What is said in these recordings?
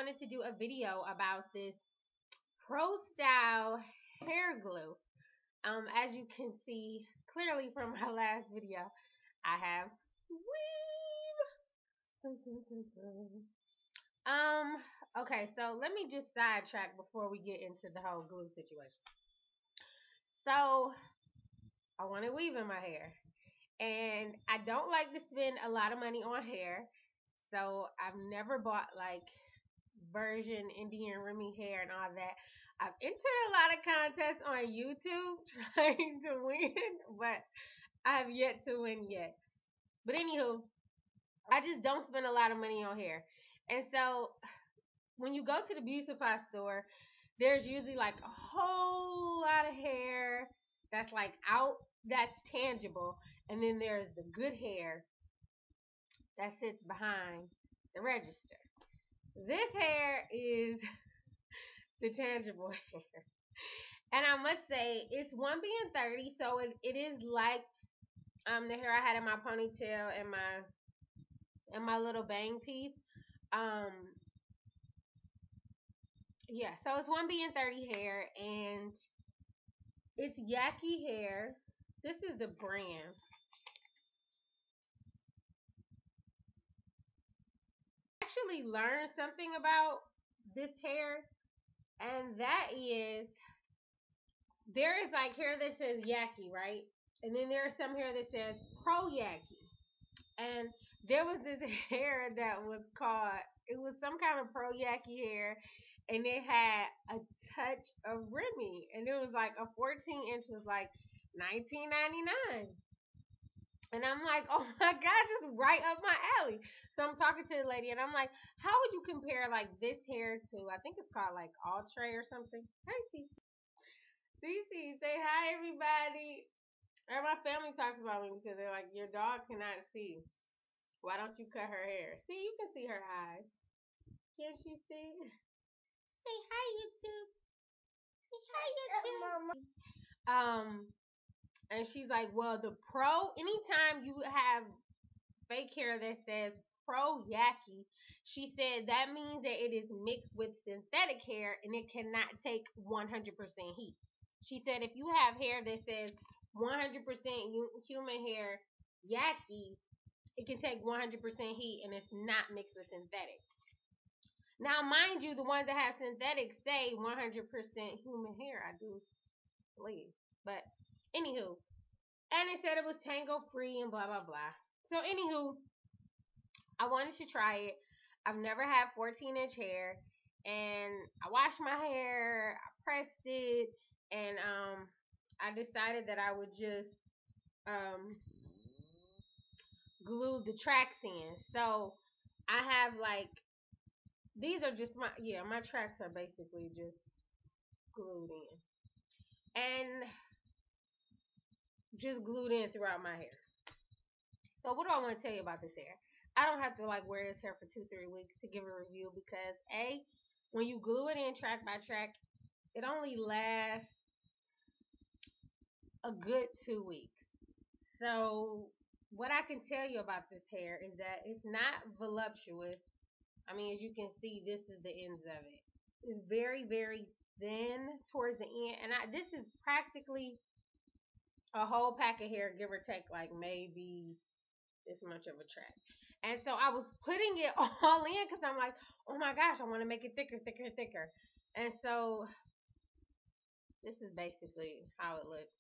wanted to do a video about this Pro Style hair glue. As you can see clearly from my last video, I have weave. Dun, dun, dun, dun. Okay, so let me just sidetrack before we get into the whole glue situation. So I wanted weave in my hair, and I don't like to spend a lot of money on hair, so I've never bought like version Indian Remy hair and all that. I've entered a lot of contests on YouTube trying to win, but I've yet to win yet. But anywho, I just don't spend a lot of money on hair. And so when you go to the beauty supply store, there's usually like a whole lot of hair that's like out, that's tangible. And then there's the good hair that sits behind the register. This hair is the tangible hair. And I must say, it's 1 being 30, so it is like the hair I had in my ponytail and my little bang piece. Yeah, so it's 1 being 30 hair, and it's Yaki hair. This is the brand. I actually learned something about this hair, and that is there is like hair that says Yaki, right? And then there's some hair that says Pro Yaki. And there was this hair that was called, it was some kind of Pro Yaki hair, and it had a touch of Remy. And it was like a 14-inch was like $19.99. And I'm like, oh my gosh, it's right up my alley. So I'm talking to the lady, and I'm like, how would you compare like this hair to, I think it's called like Outre or something. Hey, Cece. Cece, say hi, everybody. Or my family talks about me because they're like, your dog cannot see. Why don't you cut her hair? See, you can see her eyes. Can she see? Say hi, YouTube. Say hi, YouTube. And she's like, well, the Pro, anytime you have fake hair that says Pro Yaki, she said that means that it is mixed with synthetic hair and it cannot take 100% heat. She said if you have hair that says 100% human hair Yaki, it can take 100% heat and it's not mixed with synthetic. Now, mind you, the ones that have synthetic say 100% human hair, I do believe. But, anywho, and it said it was tangle free and blah, blah, blah. So, anywho, I wanted to try it. I've never had 14-inch hair, and I washed my hair, I pressed it, and I decided that I would just glue the tracks in. So I have like, these are just my tracks are basically just glued in and just glued in throughout my hair. So what do I want to tell you about this hair? I don't have to like wear this hair for 2-3 weeks to give a review because when you glue it in track by track, it only lasts a good 2 weeks. So what I can tell you about this hair is that it's not voluptuous. I mean, as you can see, this is the ends of it. It's very, very thin towards the end. And this is practically a whole pack of hair, give or take, like maybe this much of a track. And so I was putting it all in because I'm like, oh my gosh, I want to make it thicker, thicker, thicker. And so this is basically how it looks.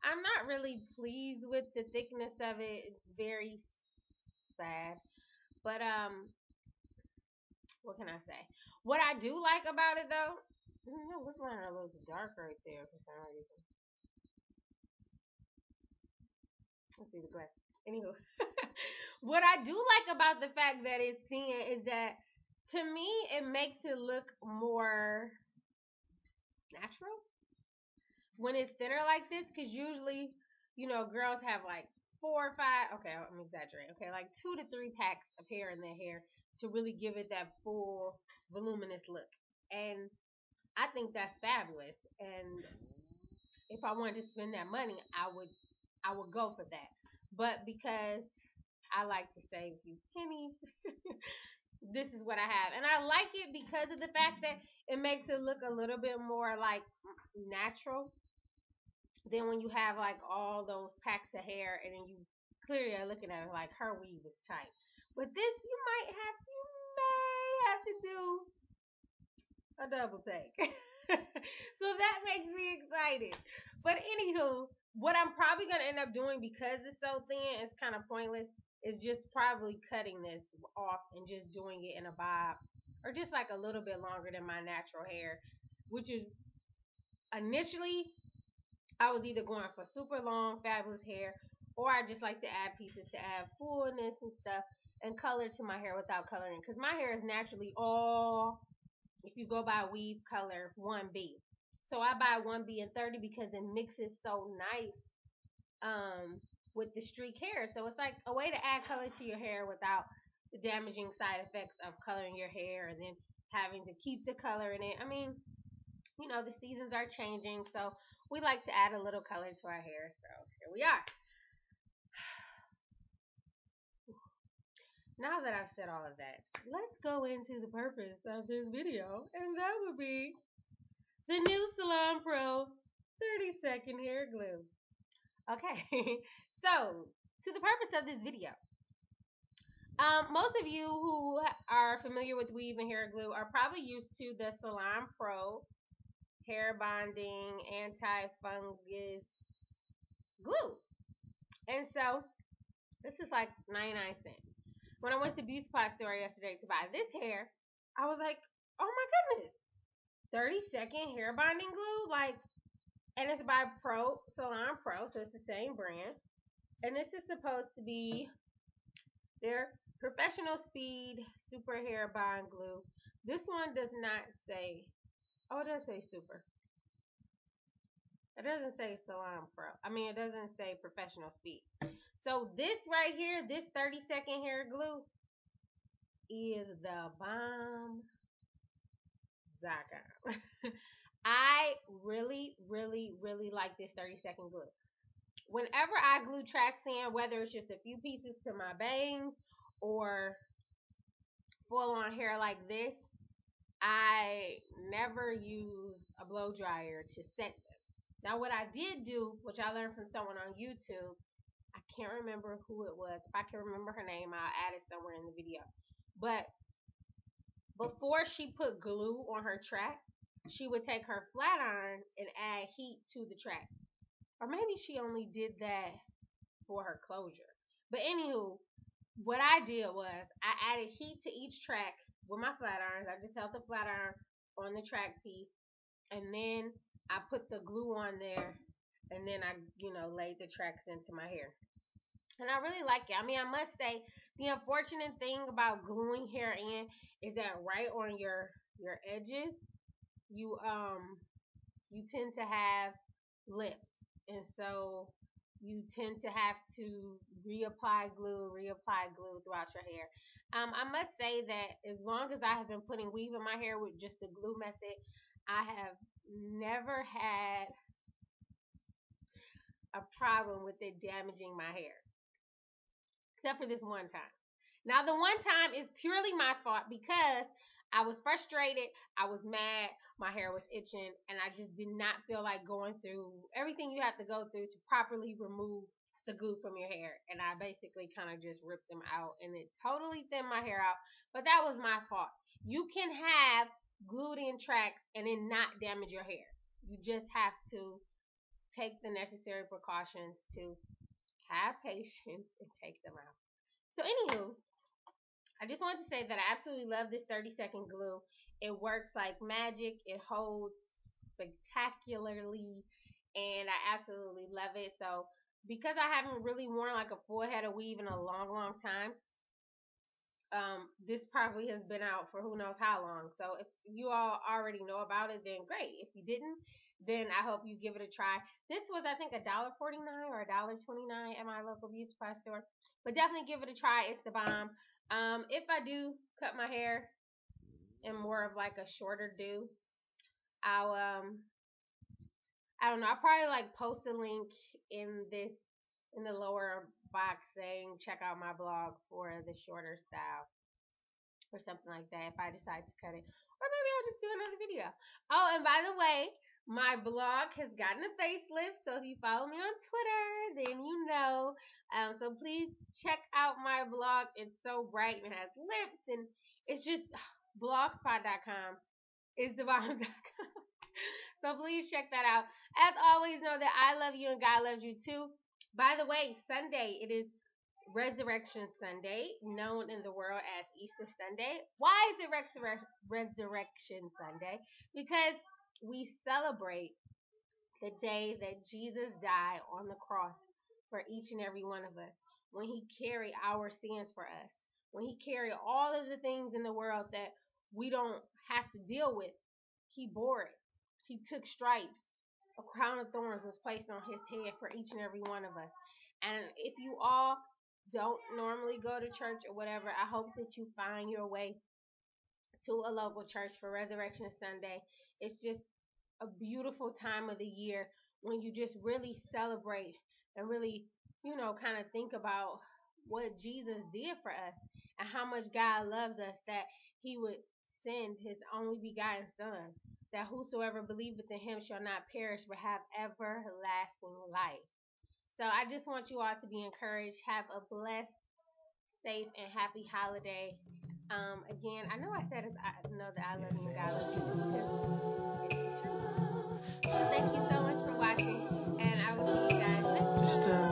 I'm not really pleased with the thickness of it. It's very sad. But what can I say? What I do like about it though, I don't know, look mine a little dark right there for some reason. Let's be the glass. Anywho, what I do like about the fact that it's thin is that to me it makes it look more natural when it's thinner like this, because usually, you know, girls have like 4 or 5, okay, I'm exaggerating, okay, like 2 to 3 packs of hair in their hair to really give it that full voluminous look. And I think that's fabulous. And if I wanted to spend that money, I would go for that. But because I like to save a few pennies, this is what I have. And I like it because of the fact that it makes it look a little bit more like natural than when you have like all those packs of hair and then you clearly are looking at it like her weave is tight. But this you may have to do a double take. So that makes me excited. But anywho, what I'm probably gonna end up doing because it's so thin, it's kind of pointless. Is just probably cutting this off and just doing it in a bob, or just like a little bit longer than my natural hair, which is initially I was either going for super long, fabulous hair, or I just like to add pieces to add fullness and stuff and color to my hair without coloring. Because my hair is naturally all, if you go by weave color, 1B. So I buy 1B and 30 because it mixes so nice with the streak hair. So it's like a way to add color to your hair without the damaging side effects of coloring your hair and then having to keep the color in it. I mean, you know, the seasons are changing, so we like to add a little color to our hair. So here we are. Now that I've said all of that, let's go into the purpose of this video, and that would be the new Salon Pro 30-second hair glue. Okay, so to the purpose of this video, most of you who are familiar with weave and hair glue are probably used to the Salon Pro hair bonding anti-fungus glue. And so this is like 99 cents. When I went to Beauty Supply store yesterday to buy this hair, I was like, oh my goodness, 30-second hair bonding glue? Like, and it's by Salon Pro, so it's the same brand. And this is supposed to be their professional speed super hair bond glue. This one does not say, oh, it does say super. It doesn't say Salon Pro. I mean, it doesn't say professional speed. So this right here, this 30-second hair glue is the bomb.com. I really, really, really like this 30-second glue. Whenever I glue tracks in, whether it's just a few pieces to my bangs or full on hair like this, I never use a blow dryer to set them. Now, what I did do, which I learned from someone on YouTube, I can't remember who it was. If I can remember her name, I'll add it somewhere in the video. But before she put glue on her track, she would take her flat iron and add heat to the track. Or maybe she only did that for her closure. But anywho, what I did was I added heat to each track with my flat irons. I just held the flat iron on the track piece, and then I put the glue on there, and then I, laid the tracks into my hair. And I really like it. I mean, I must say, the unfortunate thing about gluing hair in is that right on your edges, you tend to have lift, and so you tend to have to reapply glue throughout your hair. I must say that as long as I have been putting weave in my hair with just the glue method, I have never had a problem with it damaging my hair, except for this one time. Now, the one time is purely my fault because I was frustrated, I was mad, my hair was itching, and I just did not feel like going through everything you have to go through to properly remove the glue from your hair. And I basically kind of just ripped them out, and it totally thinned my hair out. But that was my fault. You can have glued in tracks and then not damage your hair. You just have to take the necessary precautions to have patience and take them out. So anywho, I just wanted to say that I absolutely love this 30-second glue. It works like magic. It holds spectacularly, and I absolutely love it. So because I haven't really worn like a full head of weave in a long, long time, this probably has been out for who knows how long. So if you all already know about it, then great. If you didn't, then I hope you give it a try. This was, I think, $1.49 or $1.29 at my local beauty supply store. But definitely give it a try. It's the bomb. If I do cut my hair in more of like a shorter do, I'll I don't know, I'll probably like post a link in the lower box saying check out my blog for the shorter style. or something like that if I decide to cut it. Or maybe I'll just do another video. Oh, and by the way, my blog has gotten a facelift, so if you follow me on Twitter, then you know. So please check out my blog. It's so bright and has lips, and it's just blogspot.com is the bomb.com. So please check that out. As always, know that I love you and God loves you too. By the way, Sunday, it is Resurrection Sunday, known in the world as Easter Sunday. Why is it Resurrection Sunday? Because we celebrate the day that Jesus died on the cross for each and every one of us, when he carried our sins for us, when he carried all of the things in the world that we don't have to deal with. He bore it. He took stripes. A crown of thorns was placed on his head for each and every one of us. And if you all don't normally go to church or whatever, I hope that you find your way to a local church for Resurrection Sunday. It's just a beautiful time of the year when you just really celebrate and really, kind of think about what Jesus did for us and how much God loves us, that he would send his only begotten Son, that whosoever believeth in him shall not perish but have everlasting life. So I just want you all to be encouraged. Have a blessed, safe, and happy holiday. Again, I know I said it, I know that I love you and God loves you because it's true. So thank you so much for watching, and I will see you guys next time.